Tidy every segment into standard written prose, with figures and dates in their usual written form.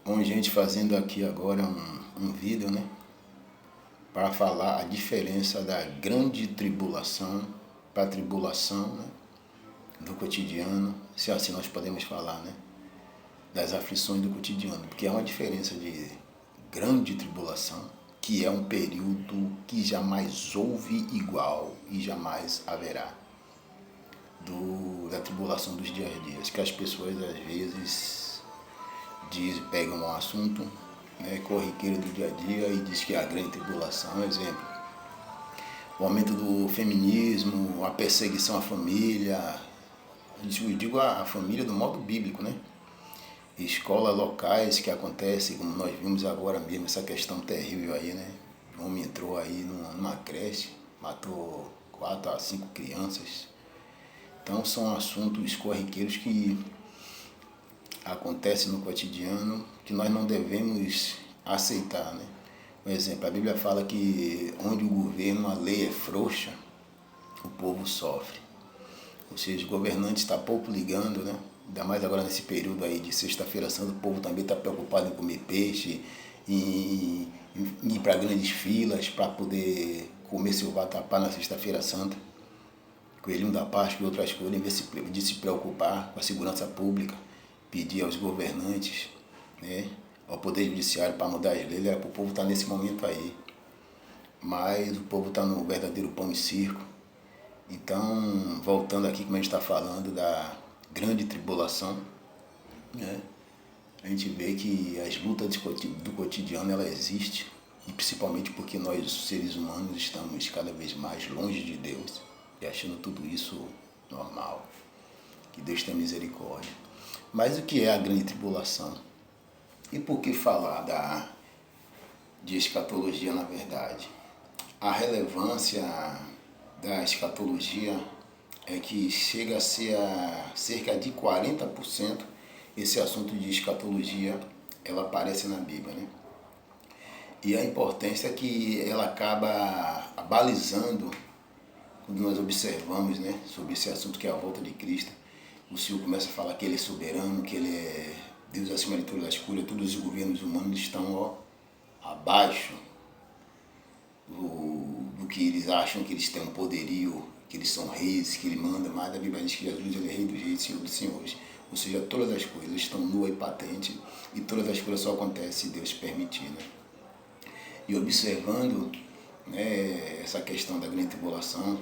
Bom, gente, fazendo aqui agora um vídeo, né, para falar a diferença da grande tribulação para a tribulação, né, do cotidiano, se assim nós podemos falar, né, das aflições do cotidiano, porque há uma diferença de grande tribulação, que é um período que jamais houve igual e jamais haverá, da tribulação dos dias a dias, que as pessoas às vezes pegam um assunto, né, corriqueiro do dia a dia e diz que é a grande tribulação. Exemplo, o aumento do feminismo, a perseguição à família, eu digo a família do modo bíblico, né? Escolas locais que acontecem, como nós vimos agora mesmo, essa questão terrível aí, né? O homem entrou aí numa creche, matou 4 a 5 crianças. Então são assuntos corriqueiros que acontecem no cotidiano que nós não devemos aceitar, né? Por exemplo, a Bíblia fala que onde o governo, a lei é frouxa, o povo sofre. Ou seja, o governante está pouco ligando, né? Ainda mais agora nesse período aí de sexta-feira santa, o povo também está preocupado em comer peixe, em ir para grandes filas para poder comer seu vatapá na sexta-feira santa, coelhinho da Páscoa e outras coisas, em vez de se preocupar com a segurança pública, pedir aos governantes, né, ao Poder Judiciário para mudar as leis, era para o povo estar nesse momento aí. Mas o povo está no verdadeiro pão e circo. Então, voltando aqui, como a gente está falando da grande tribulação, né, a gente vê que as lutas do cotidiano, ela existe, e principalmente porque nós, seres humanos, estamos cada vez mais longe de Deus e achando tudo isso normal. Que Deus tenha misericórdia. Mas o que é a grande tribulação? E por que falar de escatologia na verdade? A relevância da escatologia é que chega a ser cerca de 40% esse assunto de escatologia, ela aparece na Bíblia, né? E a importância é que ela acaba balizando quando nós observamos, né, sobre esse assunto que é a volta de Cristo. O Senhor começa a falar que Ele é soberano, que Ele é Deus acima de todas as coisas, todos os governos humanos estão abaixo do que eles acham que eles têm um poderio, que eles são reis, que Ele manda, mas a Bíblia diz que Jesus Ele é Rei dos reis, Senhor dos senhores. Ou seja, todas as coisas estão nuas e patentes e todas as coisas só acontecem se Deus permitir, né? E observando, né, essa questão da grande tribulação,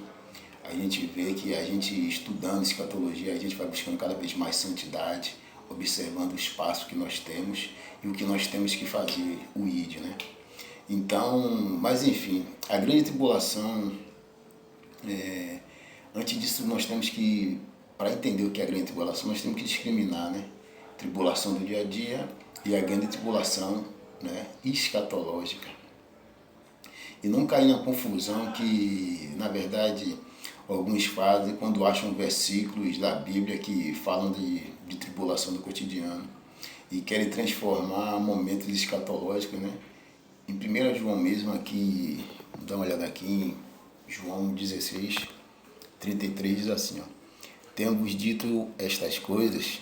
a gente vê que a gente estudando escatologia, a gente vai buscando cada vez mais santidade, observando o espaço que nós temos e o que nós temos que fazer, o ID, né? Então, mas enfim, a grande tribulação, antes disso nós temos que, para entender o que é a grande tribulação, nós temos que discriminar, né? Tribulação do dia a dia e a grande tribulação, né, escatológica. E não cair na confusão que, na verdade, alguns fazem quando acham versículos da Bíblia que falam de tribulação do cotidiano e querem transformar momentos escatológicos, né? Em 1 João mesmo, aqui, dá uma olhada aqui em João 16, 33, diz assim, ó: tenho-vos dito estas coisas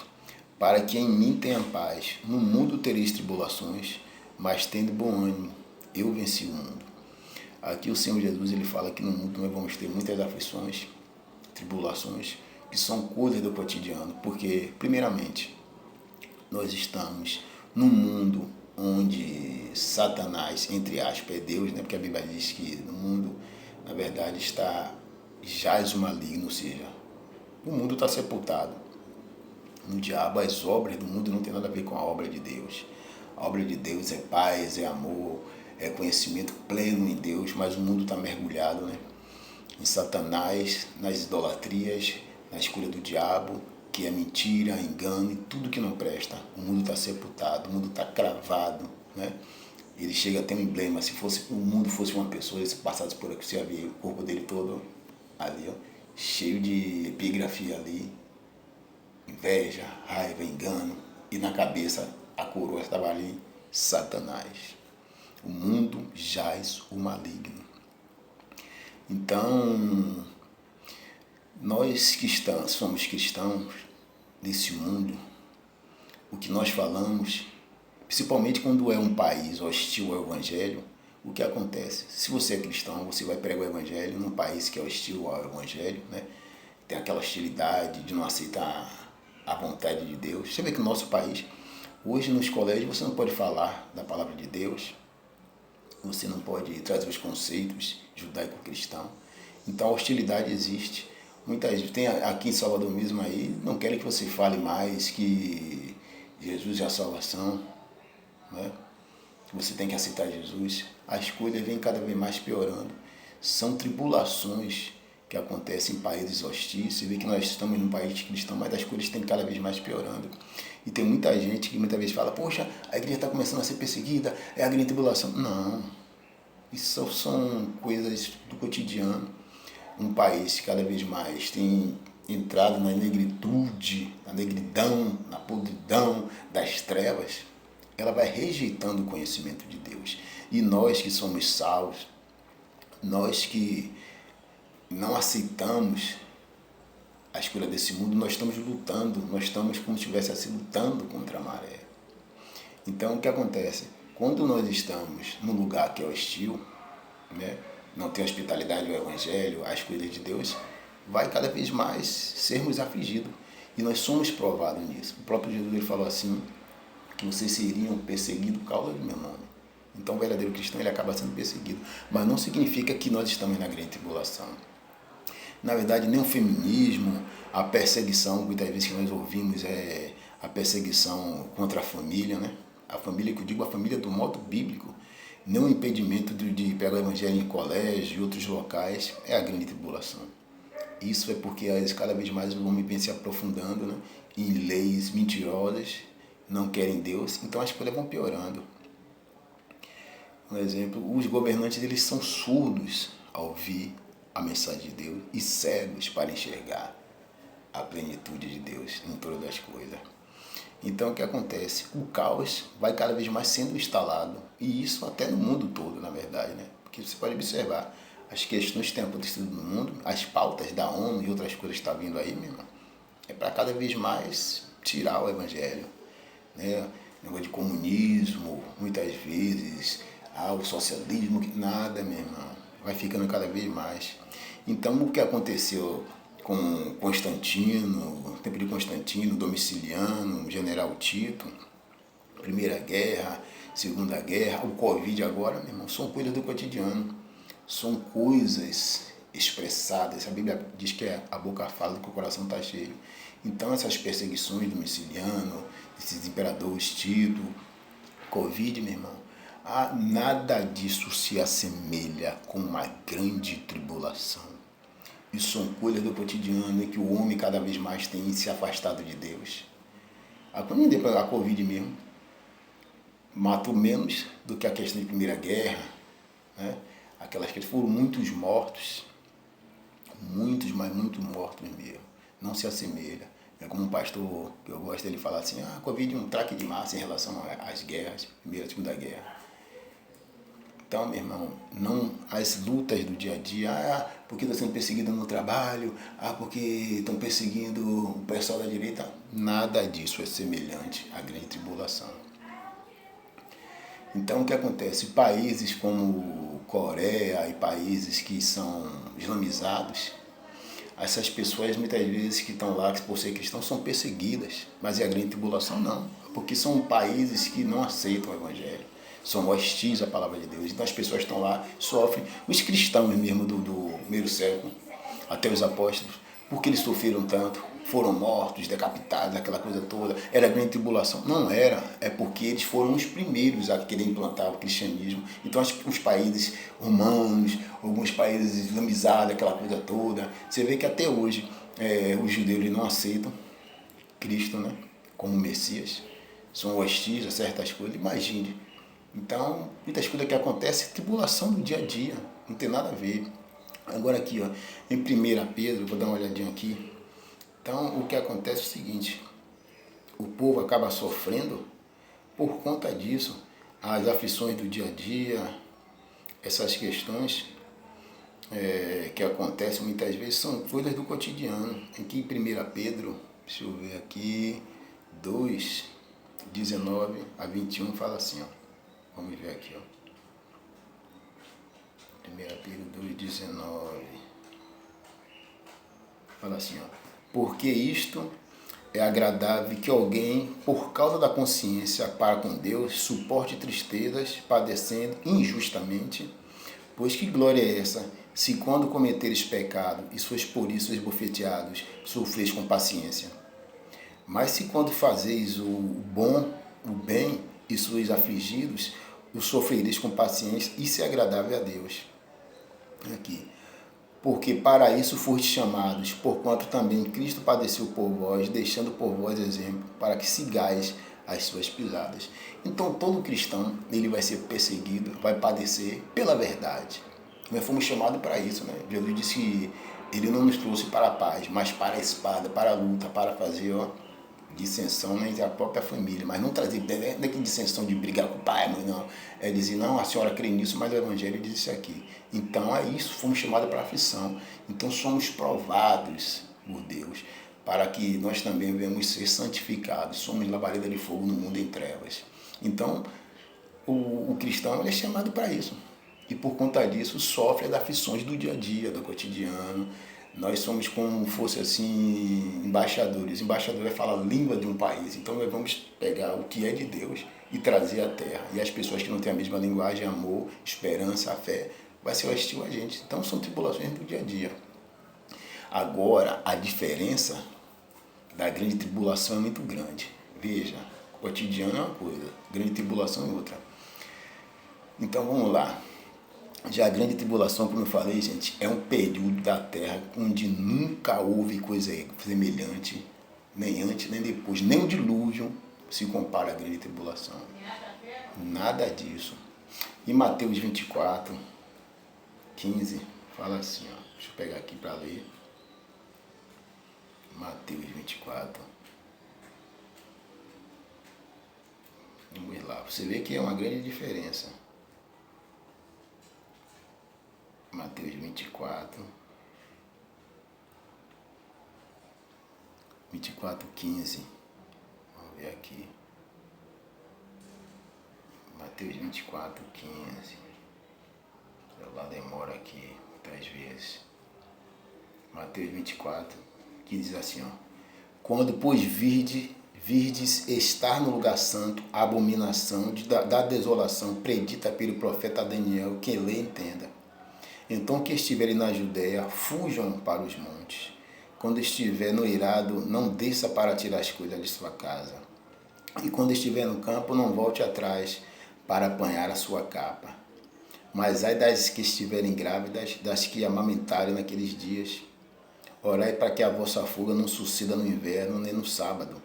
para que em mim tenha paz. No mundo tereis tribulações, mas tende bom ânimo, eu venci o mundo. Aqui o Senhor Jesus ele fala que no mundo nós vamos ter muitas aflições, tribulações, que são coisas do cotidiano, porque, primeiramente, nós estamos num mundo onde Satanás, entre aspas, é Deus, né? Porque a Bíblia diz que no mundo, na verdade, jaz o maligno, ou seja, o mundo está sepultado. No diabo, as obras do mundo não tem nada a ver com a obra de Deus. A obra de Deus é paz, é amor, é conhecimento pleno em Deus, mas o mundo está mergulhado, né, em Satanás, nas idolatrias, na escolha do diabo, que é mentira, engano e tudo que não presta. O mundo está sepultado, o mundo está cravado, né? Ele chega a ter um emblema. Se o mundo fosse uma pessoa, ele passasse por aqui, você ia ver o corpo dele todo ali, ó, cheio de epigrafia ali, inveja, raiva, engano, e na cabeça a coroa estava ali, Satanás. O mundo jaz o maligno. Então, nós que somos cristãos nesse mundo, o que nós falamos, Principalmente quando é um país hostil ao Evangelho, o que acontece? Se você é cristão, você vai pregar o Evangelho num país que é hostil ao Evangelho, né? Tem aquela hostilidade de não aceitar a vontade de Deus. Você vê que no nosso país, hoje nos colégios, você não pode falar da palavra de Deus, você não pode trazer os conceitos judaico-cristãos. Então a hostilidade existe. Muitas vezes, tem aqui em Salvador mesmo aí, não querem que você fale mais que Jesus é a salvação, né? Você tem que aceitar Jesus. A escolha vem cada vez mais piorando. São tribulações que acontecem em países hostis. Você vê que nós estamos num país cristão, mas as coisas têm cada vez mais piorando. E tem muita gente que muitas vezes fala, poxa, a igreja está começando a ser perseguida, é a grande tribulação. Não, isso são coisas do cotidiano. Um país que cada vez mais tem entrado na negritude, na negridão, na podridão das trevas, ela vai rejeitando o conhecimento de Deus. E nós que somos salvos, nós que não aceitamos a escolha desse mundo, nós estamos lutando, nós estamos como se estivesse assim, lutando contra a maré. Então o que acontece? Quando nós estamos num lugar que é hostil, né, não tem hospitalidade ao Evangelho, às coisas de Deus, vai cada vez mais sermos afligidos. E nós somos provados nisso. O próprio Jesus ele falou assim, que vocês seriam perseguidos por causa do meu nome. Então o verdadeiro cristão ele acaba sendo perseguido. Mas não significa que nós estamos na grande tribulação. Na verdade, nem o feminismo, a perseguição, muitas vezes que nós ouvimos é a perseguição contra a família, né? A família, que eu digo a família do modo bíblico, não o impedimento de pegar o evangelho em colégio e outros locais, é a grande tribulação. Isso é porque cada vez mais o homem vem se aprofundando, né, em leis mentirosas, não querem Deus, então as coisas vão piorando. Um exemplo, os governantes eles são surdos ao ouvir a mensagem de Deus e cegos para enxergar a plenitude de Deus em todas as coisas. Então o que acontece? O caos vai cada vez mais sendo instalado, e isso até no mundo todo, na verdade, né? Porque você pode observar as questões que têm acontecido no mundo, as pautas da ONU e outras coisas que estão vindo aí, meu irmão, é para cada vez mais tirar o evangelho, né? Negócio de comunismo, muitas vezes, o socialismo, nada, meu irmão, vai ficando cada vez mais. Então o que aconteceu com Constantino, tempo de Constantino, Domiciliano, General Tito, Primeira Guerra, Segunda Guerra, o Covid agora, meu irmão, são coisas do cotidiano, são coisas expressadas. A Bíblia diz que a boca fala que o coração está cheio. Então essas perseguições do Domiciliano, esses imperadores, Tito, Covid, meu irmão, nada disso se assemelha com uma grande tribulação. Isso são coisas do cotidiano em que o homem cada vez mais tem se afastado de Deus. A Covid mesmo matou menos do que a questão de Primeira Guerra, né? Aquelas que foram muitos mortos, mas muitos mortos mesmo. Não se assemelha. É como um pastor que eu gosto dele falar assim, a Covid é um traque de massa em relação às guerras, Primeira e Segunda Guerra. Então, meu irmão, não as lutas do dia a dia, porque está sendo perseguido no trabalho, porque estão perseguindo o pessoal da direita, nada disso é semelhante à grande tribulação. Então, o que acontece? Países como Coreia e países que são islamizados, essas pessoas muitas vezes que estão lá, que por ser cristãos, são perseguidas, mas a grande tribulação não, porque são países que não aceitam o evangelho, são hostis à palavra de Deus. Então as pessoas estão lá, sofrem, os cristãos mesmo do primeiro século, até os apóstolos, porque eles sofreram tanto, foram mortos, decapitados, aquela coisa toda, era grande tribulação. Não era, é porque eles foram os primeiros a querer implantar o cristianismo. Então os países romanos, alguns países islamizados, aquela coisa toda, você vê que até hoje os judeus não aceitam Cristo, né, como Messias, são hostis a certas coisas, imagine. Então, muitas coisas que acontecem, tribulação do dia a dia, não tem nada a ver. Agora aqui, ó, em 1 Pedro, vou dar uma olhadinha aqui. Então, o que acontece é o seguinte, o povo acaba sofrendo por conta disso, as aflições do dia a dia, essas questões que acontecem muitas vezes são coisas do cotidiano. Aqui em 1 Pedro, deixa eu ver aqui, 19 a 21 fala assim, ó. Vamos ver aqui, ó. 1 Pedro 2,19. Fala assim, ó. Porque isto é agradável que alguém, por causa da consciência para com Deus, suporte tristezas, padecendo injustamente. Pois que glória é essa, se quando cometeres pecado e sois por isso esbofeteados, sofreis com paciência? Mas se quando fazeis o bem e sois afligidos, o sofrereis com paciência, isso é agradável a Deus. Aqui. Porque para isso fostes chamados, porquanto também Cristo padeceu por vós, deixando por vós exemplo, para que sigais as suas pisadas. Então todo cristão, ele vai ser perseguido, vai padecer pela verdade. Nós fomos chamados para isso, né? Jesus disse que ele não nos trouxe para a paz, mas para a espada, para a luta, para fazer dissensão entre a própria família, mas não trazer, não é que dissensão de brigar com o pai, mãe, não. É dizer, não, a senhora crê nisso, mas o Evangelho diz isso aqui. Então é isso, fomos chamados para a aflição. Então somos provados por Deus, para que nós também venhamos ser santificados. Somos labareda de fogo no mundo em trevas. Então, o cristão ele é chamado para isso. E por conta disso sofre as aflições do dia a dia, do cotidiano. Nós somos como fosse assim embaixadores. Embaixador é falar a língua de um país. Então nós vamos pegar o que é de Deus e trazer à terra. E as pessoas que não têm a mesma linguagem, amor, esperança, a fé, vai ser hostil a gente. Então são tribulações do dia a dia. Agora, a diferença da grande tribulação é muito grande. Veja, cotidiano é uma coisa, grande tribulação é outra. Então vamos lá. Já a grande tribulação, como eu falei, gente, é um período da Terra onde nunca houve coisa semelhante, nem antes, nem depois, nem o dilúvio se compara à grande tribulação. Nada disso. E Mateus 24, 15, fala assim, ó, deixa eu pegar aqui para ler. Mateus 24. Vamos lá, você vê que é uma grande diferença. Mateus 24, 15. Vamos ver aqui. Mateus 24, 15. O celular demora aqui muitas vezes. Mateus 24, 15 diz assim, ó. Quando, pois, virdes estar no lugar santo, a abominação da desolação predita pelo profeta Daniel, quem lê entenda. Então que estiverem na Judéia, fujam para os montes. Quando estiver no eirado, não desça para tirar as coisas de sua casa. E quando estiver no campo, não volte atrás para apanhar a sua capa. Mas ai das que estiverem grávidas, das que amamentarem naqueles dias. Orai para que a vossa fuga não suceda no inverno nem no sábado.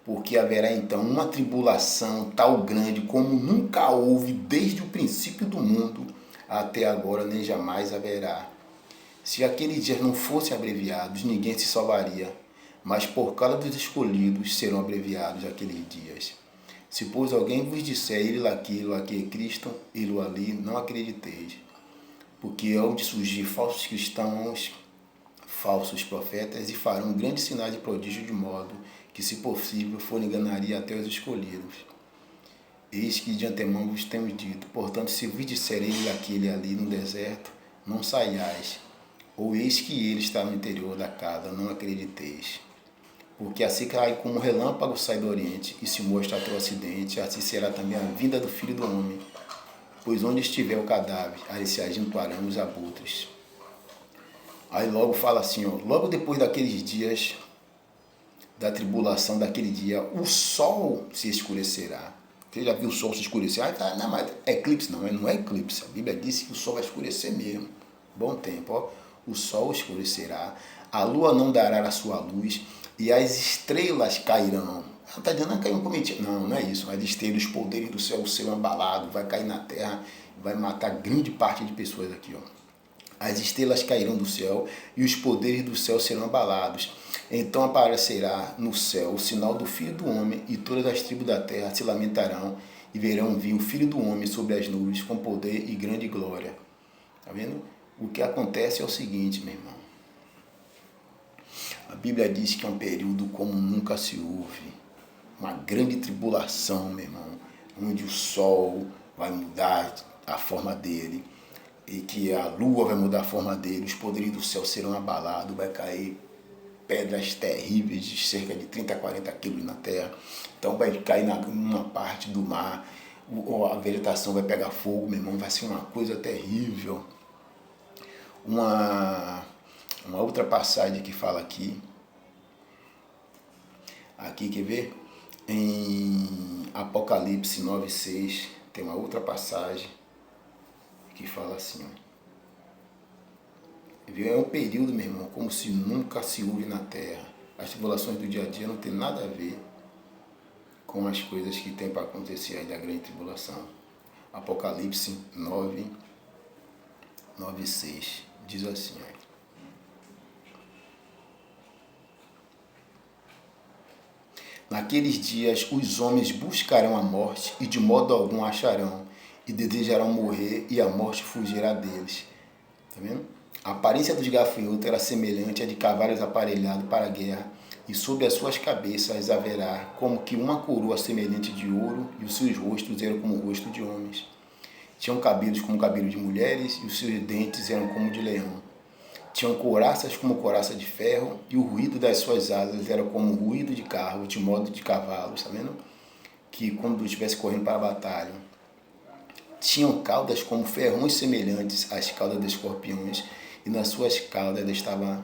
Porque haverá então uma tribulação tal grande como nunca houve desde o princípio do mundo, até agora nem jamais haverá. Se aqueles dias não fossem abreviados, ninguém se salvaria, mas por causa dos escolhidos serão abreviados aqueles dias. Se, pois, alguém vos disser ele aquilo, aqui é Cristo, ele ali, não acrediteis, porque hão de surgir falsos cristãos, falsos profetas, e farão grandes sinais de prodígio, de modo que, se possível, for enganaria até os escolhidos. Eis que de antemão vos temos dito, portanto, se vos disser ele aquele ali no deserto, não saiais, ou eis que ele está no interior da casa, não acrediteis. Porque assim cai como um relâmpago sai do oriente e se mostra até o ocidente, assim será também a vinda do Filho do Homem. Pois onde estiver o cadáver, aí se ajuntarão os abutres. Aí logo fala assim, ó, logo depois daqueles dias, da tribulação daquele dia, o sol se escurecerá. Você já viu o sol se escurecer? Ah, não, mas é eclipse. Não é eclipse. A Bíblia disse que o sol vai escurecer mesmo. Bom tempo, ó. O sol escurecerá, a lua não dará a sua luz e as estrelas cairão. Ela está dizendo que caiu um cometido. Não, não é isso. As estrelas, os poderes do céu, o céu embalado, vai cair na terra, vai matar grande parte de pessoas aqui, ó. As estrelas cairão do céu e os poderes do céu serão abalados. Então aparecerá no céu o sinal do Filho do Homem, e todas as tribos da terra se lamentarão e verão vir o Filho do Homem sobre as nuvens com poder e grande glória. Está vendo? O que acontece é o seguinte, meu irmão. A Bíblia diz que é um período como nunca se houve. uma grande tribulação, meu irmão, onde o sol vai mudar a forma dele, e que a lua vai mudar a forma dele, os poderes do céu serão abalados, vai cair pedras terríveis de cerca de 30 a 40 quilos na terra. Então vai cair numa parte do mar, a vegetação vai pegar fogo, meu irmão, vai ser uma coisa terrível. Uma outra passagem que fala aqui, quer ver? Em Apocalipse 9:6, tem uma outra passagem que fala assim, ó. É um período, meu irmão, como se nunca se houve na terra. As tribulações do dia a dia não tem nada a ver com as coisas que tem para acontecer aí da grande tribulação. Apocalipse 9:6 diz assim, ó. Naqueles dias os homens buscarão a morte e de modo algum acharão, e desejarão morrer e a morte fugirá deles. Tá vendo? A aparência dos gafanhotos era semelhante à de cavalos aparelhados para a guerra, e sobre as suas cabeças haverá como que uma coroa semelhante de ouro, e os seus rostos eram como o rosto de homens. Tinham cabelos como cabelo de mulheres, e os seus dentes eram como de leão. Tinham couraças como couraça de ferro, e o ruído das suas asas era como o ruído de carro, de modo de cavalos, tá vendo? Que quando estivesse correndo para a batalha. Tinham caudas como ferrões semelhantes às caudas dos escorpiões, e nas suas caudas estava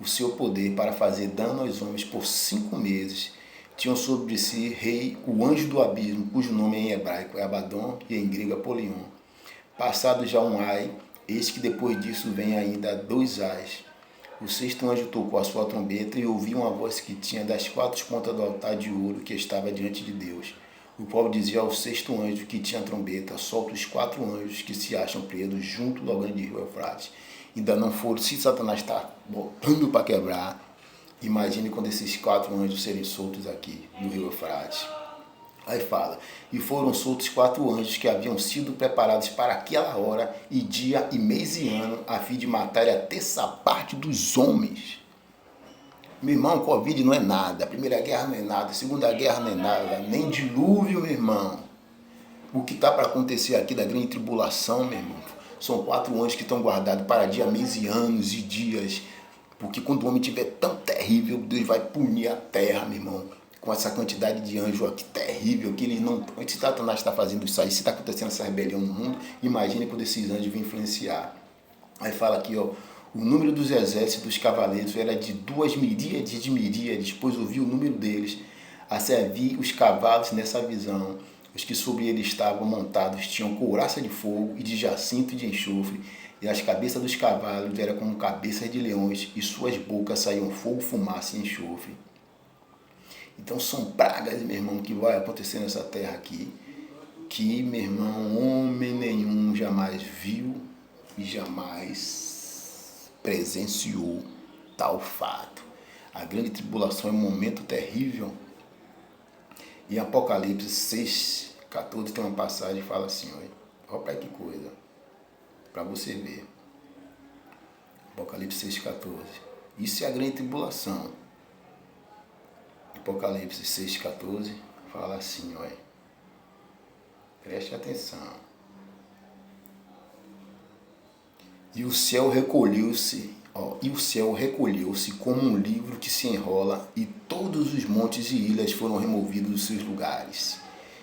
o seu poder para fazer dano aos homens por 5 meses. Tinham sobre si rei, o anjo do abismo, cujo nome em hebraico é Abaddon e em grego Apolion. Passado já um ai, eis que depois disso vem ainda 2 ais. O 6º anjo tocou a sua trombeta e ouviu uma voz que tinha das 4 pontas do altar de ouro que estava diante de Deus. O povo dizia ao 6º anjo que tinha a trombeta, solta os 4 anjos que se acham presos junto ao grande rio Eufrates. Ainda não foram, se Satanás está botando para quebrar, imagine quando esses 4 anjos serem soltos aqui no rio Eufrates. Aí fala, e foram soltos 4 anjos que haviam sido preparados para aquela hora, e dia, e mês e ano, a fim de matar a terça parte dos homens. Meu irmão, Covid não é nada, a Primeira Guerra não é nada, a Segunda Guerra não é nada, nem dilúvio, meu irmão. O que está para acontecer aqui da grande tribulação, meu irmão, são 4 anjos que estão guardados para dia, mês e anos e dias, porque quando o homem estiver tão terrível, Deus vai punir a terra, meu irmão, com essa quantidade de anjos aqui terrível, que eles não... Se Satanás está fazendo isso aí, se está acontecendo essa rebelião no mundo, imagine quando esses anjos vão influenciar. Aí fala aqui, ó, o número dos exércitos dos cavaleiros era de 2 miríades de miríades, pois ouvi o número deles. Assim vi os cavalos nessa visão. Os que sobre eles estavam montados tinham couraça de fogo e de jacinto de enxofre, e as cabeças dos cavalos eram como cabeças de leões, e suas bocas saíam fogo, fumaça e enxofre. Então são pragas, meu irmão, que vai acontecer nessa terra aqui, que, meu irmão, homem nenhum jamais viu e jamais presenciou tal fato. A grande tribulação é um momento terrível. Em Apocalipse 6:14 tem uma passagem que fala assim, olha para que coisa, para você ver. Apocalipse 6:14. Isso é a grande tribulação. Apocalipse 6:14 fala assim, olha. Preste atenção. E o céu recolheu-se como um livro que se enrola, e todos os montes e ilhas foram removidos dos seus lugares.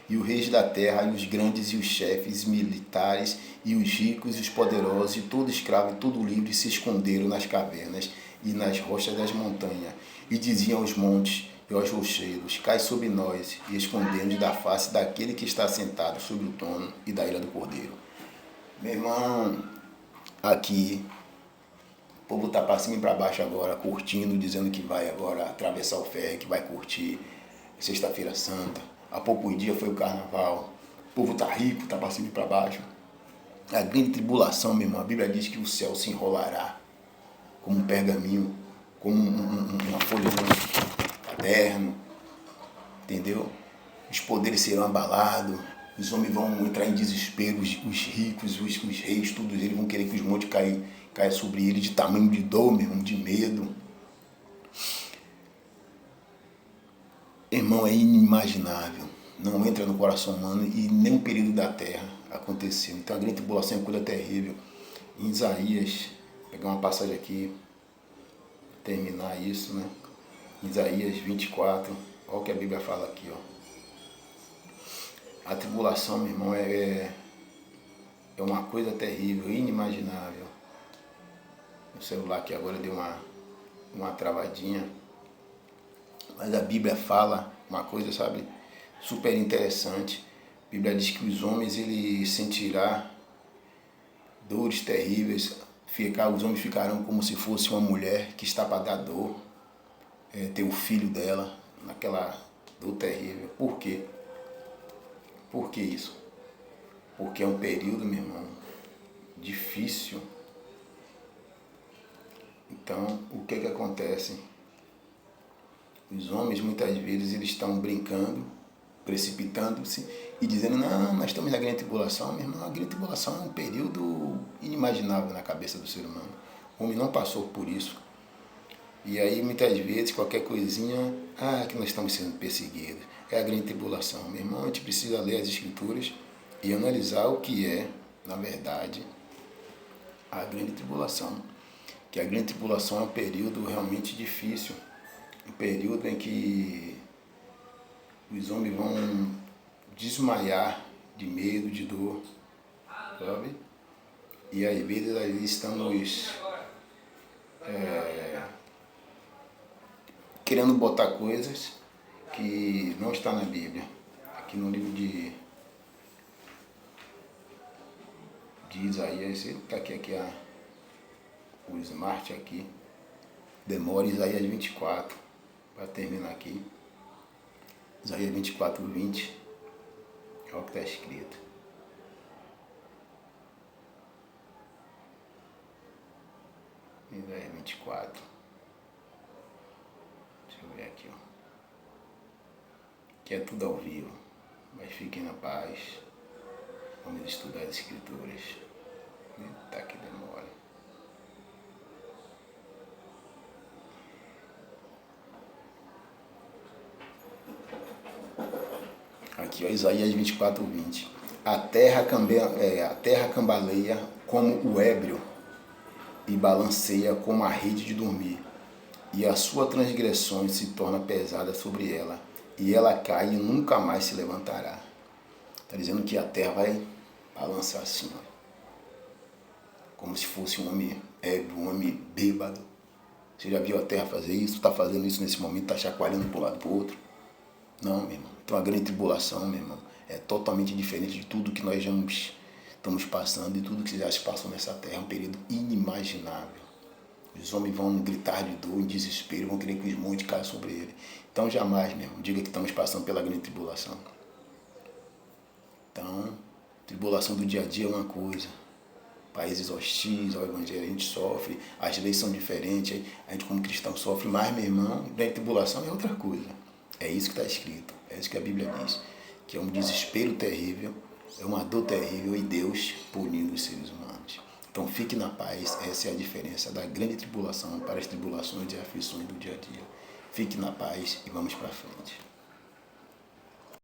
E os reis da terra, e os grandes, e os chefes militares, e os ricos, e os poderosos, e todo escravo, e todo livre, se esconderam nas cavernas e nas rochas das montanhas, e diziam aos montes e aos rocheiros, cai sobre nós, e escondemos da face daquele que está sentado sobre o trono e da ilha do Cordeiro. Meu irmão, aqui, o povo está para cima e para baixo agora, curtindo, dizendo que vai agora atravessar o ferro, que vai curtir Sexta-feira Santa. Há poucos dias foi o carnaval. O povo está rico, está para cima e para baixo. A grande tribulação, meu irmão, a Bíblia diz que o céu se enrolará como um pergaminho, como uma folha de um caderno, entendeu? Os poderes serão abalados, os homens vão entrar em desespero, os ricos, os reis, todos eles vão querer que os montes caiam sobre eles de tamanho de dor, meu irmão, de medo. Irmão, é inimaginável. Não entra no coração humano e nem um período da terra aconteceu. Então a grande tribulação é uma coisa terrível. Em Isaías, vou pegar uma passagem aqui, terminar isso, né? Isaías 24, olha o que a Bíblia fala aqui, ó. A tribulação, meu irmão, é uma coisa terrível, inimaginável. O celular aqui agora deu uma travadinha. Mas a Bíblia fala uma coisa, sabe, super interessante. A Bíblia diz que os homens, ele sentirá dores terríveis. Os homens ficarão como se fosse uma mulher que está para dar dor. Ter o filho dela naquela dor terrível. Por quê? Por que isso? Porque é um período, meu irmão, difícil. Então, o que acontece? Os homens, muitas vezes, eles estão brincando, precipitando-se e dizendo, não, nós estamos na grande tribulação. Meu irmão, a grande tribulação é um período inimaginável na cabeça do ser humano. O homem não passou por isso. E aí, muitas vezes, qualquer coisinha, que nós estamos sendo perseguidos. É a grande tribulação. Meu irmão, a gente precisa ler as Escrituras e analisar o que é, na verdade, a grande tribulação. Que a grande tribulação é um período realmente difícil. Um período em que os homens vão desmaiar de medo, de dor, sabe? E às vezes estamos querendo botar coisas que não está na Bíblia. Aqui no livro de Isaías, está aqui o Smart aqui, demora Isaías 24, para terminar aqui. Isaías 24, 20, olha o que está escrito. Isaías 24. Deixa eu ver aqui, ó. Que é tudo ao vivo, mas fiquem na paz. Vamos estudar as Escrituras. Eita, que demora. Aqui, ó, Isaías 24, 20. A terra cambaleia como o ébrio e balanceia como a rede de dormir. E a sua transgressão se torna pesada sobre ela, e ela cai e nunca mais se levantará. Está dizendo que a terra vai balançar assim, ó, como se fosse um homem ébrio, um homem bêbado. Você já viu a terra fazer isso? Está fazendo isso nesse momento, está chacoalhando para um lado para o outro? Não, meu irmão. Então a grande tribulação, meu irmão, é totalmente diferente de tudo que nós já estamos passando e tudo que já se passou nessa terra. É um período inimaginável. Os homens vão gritar de dor, em desespero, vão querer que os montes caiam sobre ele. Então jamais, meu irmão, diga que estamos passando pela grande tribulação. Então, tribulação do dia a dia é uma coisa. Países hostis ao evangelho, a gente sofre, as leis são diferentes, a gente como cristão sofre, mas, meu irmão, grande tribulação é outra coisa. É isso que está escrito, é isso que a Bíblia diz, que é um desespero terrível, é uma dor terrível e Deus punindo os seres humanos. Então fique na paz, essa é a diferença da grande tribulação para as tribulações e aflições do dia a dia. Fique na paz e vamos para frente.